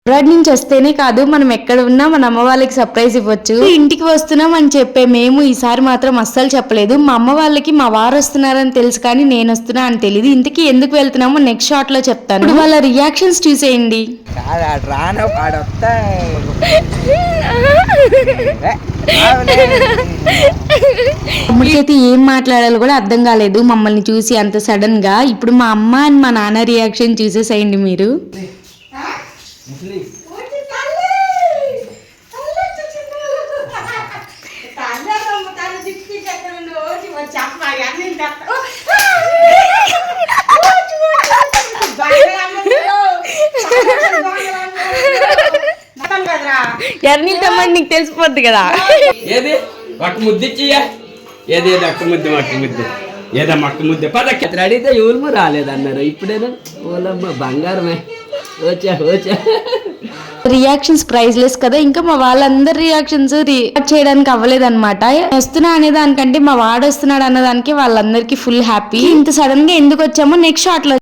Abroad నుంచి వస్తేనే కాదు మనం ఎక్కడ ఉన్నా మన అమ్మ వాళ్ళకి సర్ప్రైజ్ ఇవ్వచ్చు. ఇంటికి వస్తున్నాం అని చెప్పే మేము ఈసారి మాత్రం అస్సలు చెప్పలేదు. మా అమ్మ వాళ్ళకి మా వారు వస్తున్నారని తెలుసు కానీ నేను వస్తున్నా అని తెలియదు. ఇంతకీ ఎందుకు వెళ్తున్నామో నెక్స్ట్ షాట్ లో చెప్తాను. ఇప్పుడు వాళ్ళ రియాక్షన్స్ చూసేయండి. తమ్ముడికైతే ఏం మాట్లాడాలో కూడా అర్థం కాలేదు మమ్మల్ని చూసి అంత సడన్ గా. ఇప్పుడు మా అమ్మ అండ్ మా నాన్న రియాక్షన్ చూసేసేయండి మీరు. ఎర్నీళ్ళు తమ్మండి నీకు తెలిసిపోద్ది కదా. ఏది ఒక్క ముద్దిచ్చియా, ఏది అక్క ముద్దు మక్క ముద్దు, ఏదో మక్క ముద్దు పదకి అడిగితే ఎవరు రాలేదన్నారు. ఇప్పుడేనా ఓలమ్మ బంగారమే. వచ్చా వచ్చా రియాక్షన్స్ ప్రైజ్లెస్ కదా. ఇంకా మా వాళ్ళందరి రియాక్షన్స్ రియాక్ట్ చేయడానికి అవ్వలేదన్నమాట. వస్తున్నా అనే దానికంటే మా వాడు వస్తున్నాడు అన్నదానికి వాళ్ళందరికీ ఫుల్ హ్యాపీ. ఇంత సడన్ గా ఎందుకు వచ్చామో నెక్స్ట్ షాట్ లో